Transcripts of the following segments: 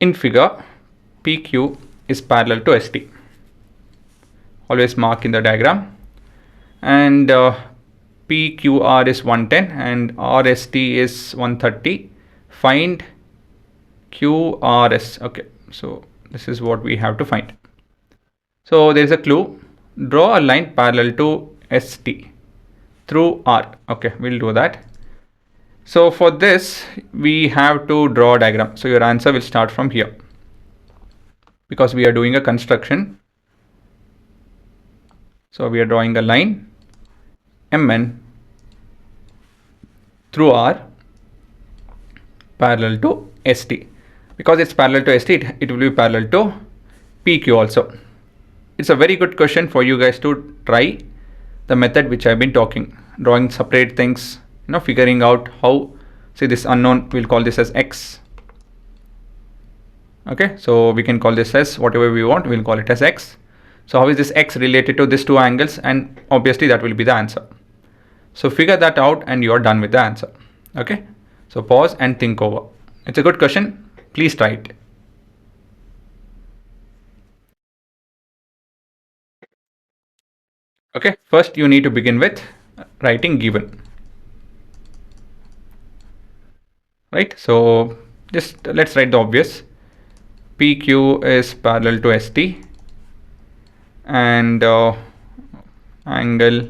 In figure, PQ is parallel to ST. Always mark in the diagram. And PQR is 110 and RST is 130. Find QRS. Okay, so this is what we have to find. So there is a clue. Draw a line parallel to ST through R. Okay, we'll do that. So for this, we have to draw a diagram. So your answer will start from here because we are doing a construction. So we are drawing a line MN through R parallel to ST. Because it's parallel to ST, it will be parallel to PQ also. It's a very good question for you guys to try the method which I've been talking. Drawing separate things, figuring out how, say this unknown, we'll call this as X. Okay, so we can call this as whatever we want, we'll call it as X. So how is this X related to these two angles? And obviously that will be the answer. So figure that out and you're done with the answer. Okay, so pause and think over. It's a good question. Please try it. Okay, first you need to begin with writing given. Right, so just let's write the obvious. PQ is parallel to ST and angle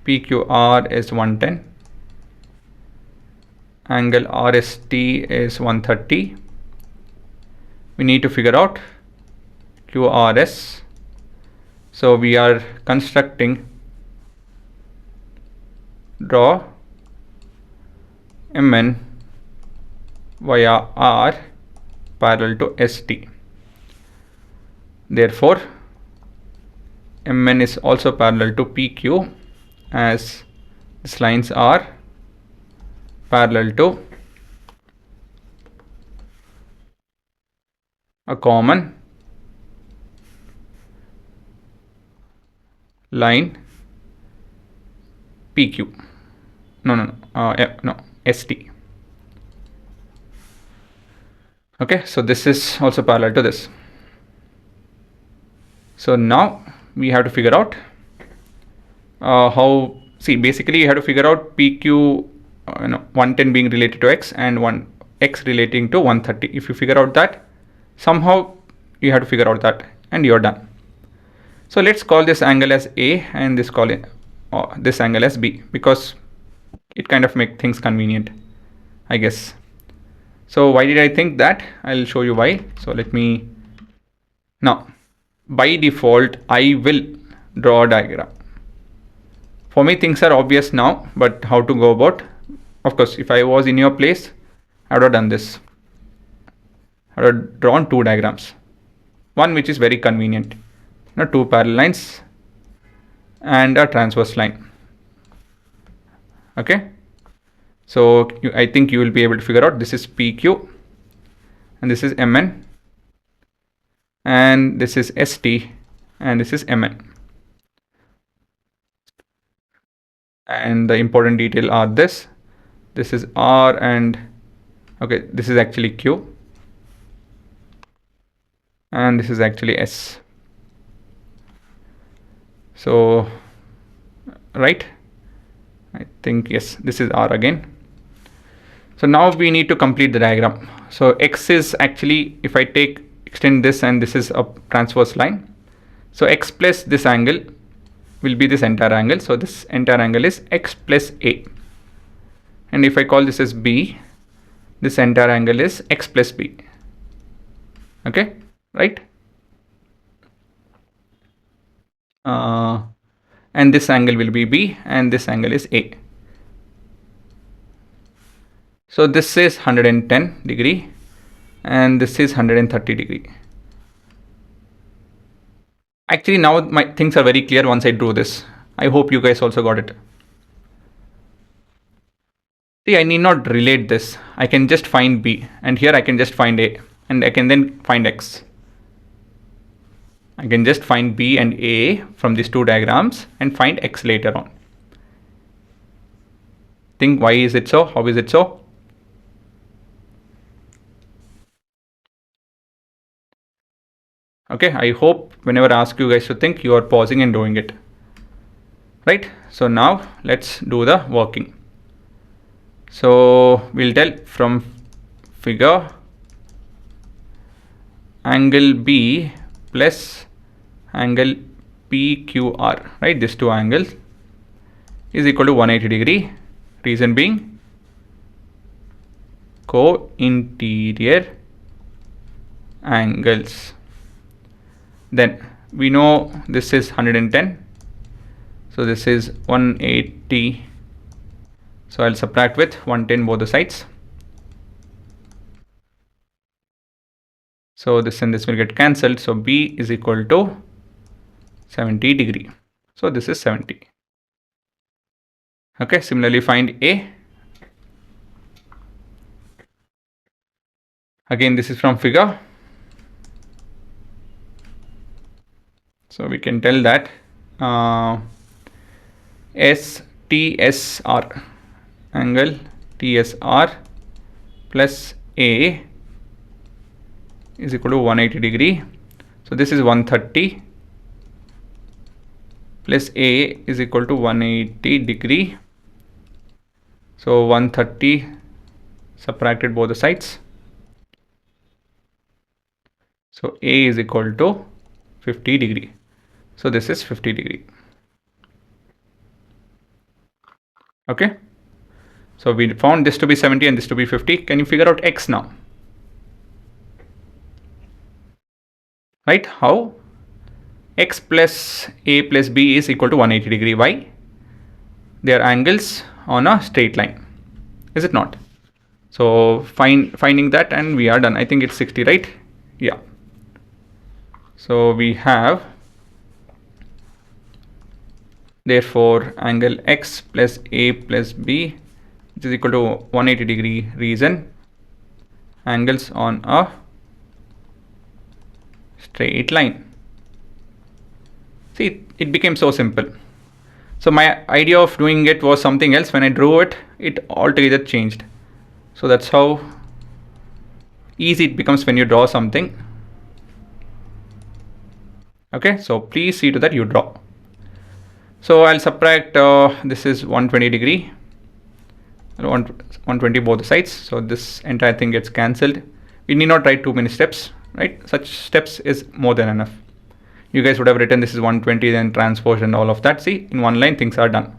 PQR is 110. Angle RST is 130. We need to figure out QRS. So we are constructing draw MN via R parallel to ST. Therefore, MN is also parallel to PQ as these lines are parallel to a common line PQ. No, ST. Okay, so this is also parallel to this. So now we have to figure out basically you have to figure out PQ 110 being related to X and X relating to 130. If you figure out that, somehow you have to figure out that and you're done. So let's call this angle as A and this angle as B because it kind of makes things convenient, I guess. So why did I think that? I'll show you why. So now by default I will draw a diagram. For me things are obvious now, but how to go about? Of course, if I was in your place, I would have done this. I would have drawn two diagrams. One which is very convenient, two parallel lines and a transverse line. Okay, so I think you will be able to figure out this is PQ and this is MN and this is ST and this is MN. And the important detail are this is R and okay, this is actually Q and this is actually S. So right, I think yes, this is R again. So now we need to complete the diagram. So X is actually, if I extend this and this is a transverse line, so X plus this angle will be this entire angle. So this entire angle is X plus A. And if I call this as B, this entire angle is X plus B. Okay, right? And this angle will be B and this angle is A. So this is 110 degree and this is 130 degree. Actually now my things are very clear once I drew this. I hope you guys also got it. See, I need not relate this. I can just find B and here I can just find A and I can then find X. I can just find B and A from these two diagrams and find X later on. Think why is it so? How is it so? Okay, I hope whenever I ask you guys to think, you are pausing and doing it. Right? So now let's do the working. So we'll tell from figure angle B plus angle PQR, right? These two angles is equal to 180 degree. Reason being co-interior angles. Then we know this is 110. So this is 180. So I'll subtract with 110 both the sides. So this and this will get cancelled. So B is equal to 70 degree. So this is 70. Okay, similarly find A. Again, this is from figure. So we can tell that STSR angle TSR plus A is equal to 180 degree. So this is 130 plus A is equal to 180 degree. So 130 subtracted both the sides. So A is equal to 50 degree. So this is 50 degree. Okay. So we found this to be 70 and this to be 50. Can you figure out X now? Right? How? X plus A plus B is equal to 180 degree. Why? They are angles on a straight line. Is it not? So finding that and we are done. I think it's 60, right? Yeah. So we have, therefore, angle X plus A plus B, which is equal to 180 degree. Reason, angles on a straight line. See, it became so simple. So my idea of doing it was something else. When I drew it, it altogether changed. So that's how easy it becomes when you draw something. Okay, so please see to that you draw. So I'll subtract, this is 120 degree, 120 both the sides. So this entire thing gets cancelled. We need not write too many steps, right? Such steps is more than enough. You guys would have written this is 120, then transpose and all of that. See, in one line things are done.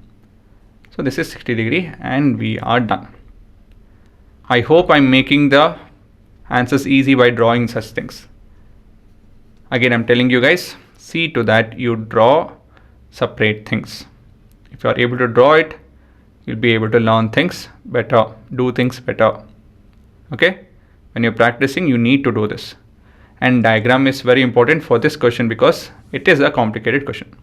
So this is 60 degree and we are done. I hope I'm making the answers easy by drawing such things. Again, I'm telling you guys, see to that you draw separate things. If you are able to draw it, you'll be able to learn things better, do things better. Okay? When you're practicing, you need to do this. And diagram is very important for this question because it is a complicated question.